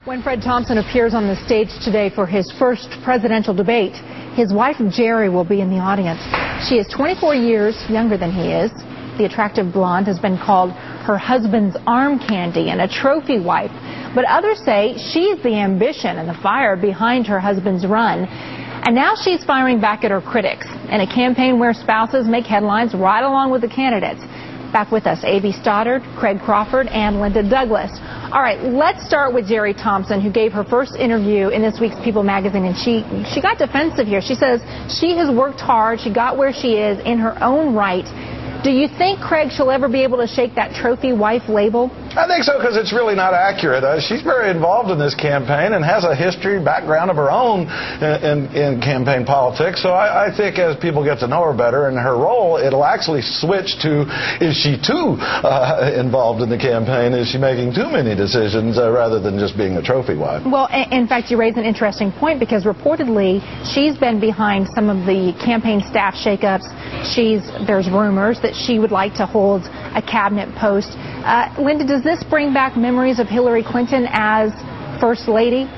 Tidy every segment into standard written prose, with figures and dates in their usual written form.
When Fred Thompson appears on the stage today for his first presidential debate, his wife Jerry will be in the audience. She is 24 years younger than he is. The attractive blonde has been called her husband's arm candy and a trophy wife. But others say she's the ambition and the fire behind her husband's run. And now she's firing back at her critics in a campaign where spouses make headlines right along with the candidates. Back with us, A.B. Stoddard, Craig Crawford, and Linda Douglas. All right, let's start with Jerry Thompson, who gave her first interview in this week's People magazine, and she got defensive here. She says she has worked hard, she got where she is in her own right. Do you think, Craig, she'll ever be able to shake that trophy wife label? I think so, because it's really not accurate. She's very involved in this campaign and has a history, background of her own in campaign politics. So I think as people get to know her better and her role, it'll actually switch to, is she too involved in the campaign? Is she making too many decisions rather than just being a trophy wife? Well, in fact, you raise an interesting point, because reportedly she's been behind some of the campaign staff shakeups. There's rumors that she would like to hold a cabinet post. Linda, does this bring back memories of Hillary Clinton as First Lady?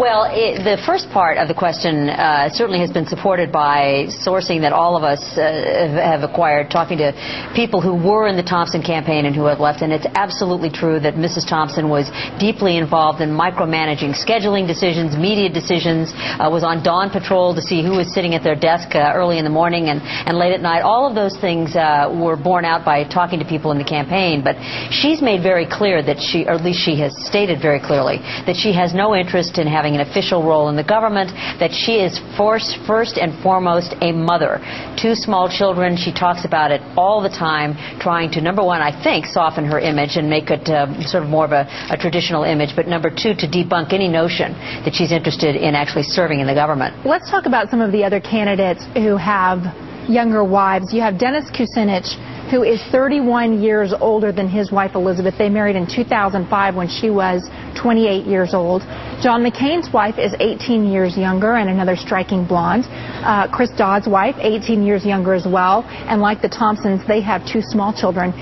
Well, the first part of the question certainly has been supported by sourcing that all of us have acquired, talking to people who were in the Thompson campaign and who have left. And it's absolutely true that Mrs. Thompson was deeply involved in micromanaging scheduling decisions, media decisions, was on dawn patrol to see who was sitting at their desk early in the morning and late at night. All of those things were borne out by talking to people in the campaign. But she's made very clear that or at least she has stated very clearly, that she has no interest in having an official role in the government, that she is first and foremost a mother. 2 small children. She talks about it all the time, trying to, number one, I think, soften her image and make it sort of more of a traditional image, but number 2, to debunk any notion that she's interested in actually serving in the government. Let's talk about some of the other candidates who have younger wives. You have Dennis Kucinich, who is 31 years older than his wife Elizabeth. They married in 2005 when she was 28 years old. John McCain's wife is 18 years younger and another striking blonde. Chris Dodd's wife, 18 years younger as well. And like the Thompsons, they have 2 small children.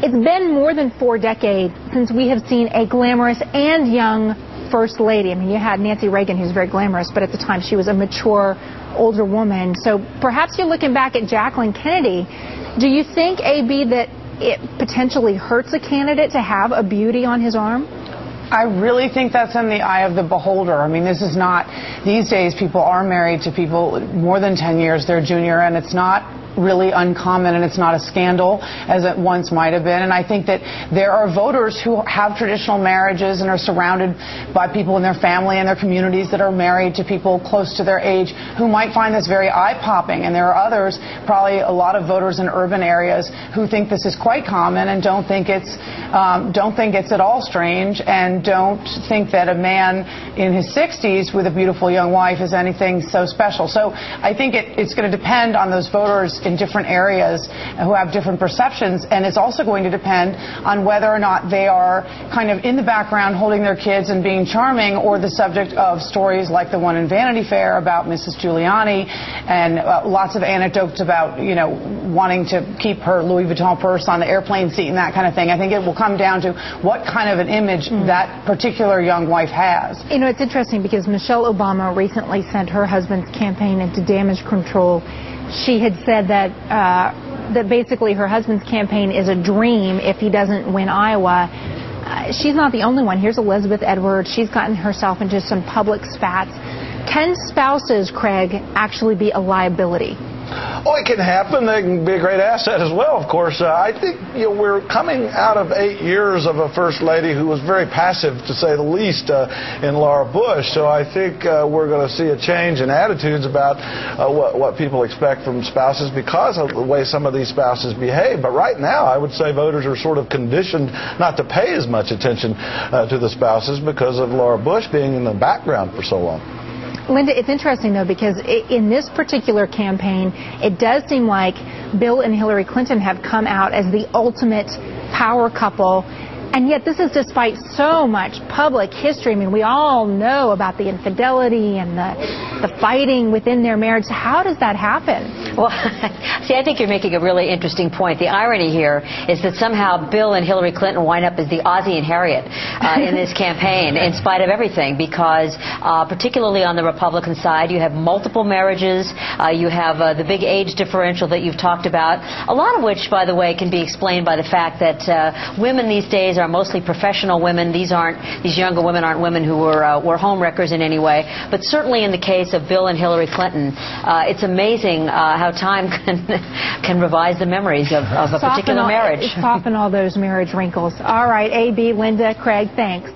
It's been more than 4 decades since we have seen a glamorous and young First Lady. I mean, you had Nancy Reagan, who's very glamorous, but at the time she was a mature, older woman. So perhaps you're looking back at Jacqueline Kennedy. Do you think, A.B., that it potentially hurts a candidate to have a beauty on his arm? I really think that's in the eye of the beholder. I mean, this is not, these days people are married to people more than 10 years their junior, and it's not really uncommon, and it's not a scandal as it once might have been. And I think that there are voters who have traditional marriages and are surrounded by people in their family and their communities that are married to people close to their age who might find this very eye-popping. And there are others, probably a lot of voters in urban areas, who think this is quite common and don't think it's at all strange, and don't think that a man in his 60s with a beautiful young wife is anything so special. So I think it's going to depend on those voters in different areas who have different perceptions, and it's also going to depend on whether or not they are kind of in the background holding their kids and being charming, or the subject of stories like the one in Vanity Fair about Mrs. Giuliani, and lots of anecdotes about, you know, wanting to keep her Louis Vuitton purse on the airplane seat and that kind of thing. I think it will come down to what kind of an image that particular young wife has. You know, it's interesting because Michelle Obama recently sent her husband's campaign into damage control. She had said that basically her husband's campaign is a dream if he doesn't win Iowa. She's not the only one. Here's Elizabeth Edwards. She's gotten herself into some public spats. Can spouses, Craig, actually be a liability? Oh, it can happen. They can be a great asset as well, of course. I think we're coming out of 8 years of a First Lady who was very passive, to say the least, in Laura Bush. So I think we're going to see a change in attitudes about what people expect from spouses because of the way some of these spouses behave. But right now, I would say voters are sort of conditioned not to pay as much attention to the spouses because of Laura Bush being in the background for so long. Linda, it's interesting, though, because in this particular campaign, it does seem like Bill and Hillary Clinton have come out as the ultimate power couple. And yet this is despite so much public history. I mean, we all know about the infidelity and the fighting within their marriage. How does that happen? Well, see, I think you're making a really interesting point. The irony here is that somehow Bill and Hillary Clinton wind up as the Ozzie and Harriet in this campaign, in spite of everything, because particularly on the Republican side, you have multiple marriages, you have the big age differential that you've talked about, a lot of which, by the way, can be explained by the fact that women these days are mostly professional women. These younger women aren't women who were home wreckers in any way. But certainly in the case of Bill and Hillary Clinton, it's amazing how time can revise the memories of a particular marriage. Soften all those marriage wrinkles. All right, A.B., Linda, Craig, thanks.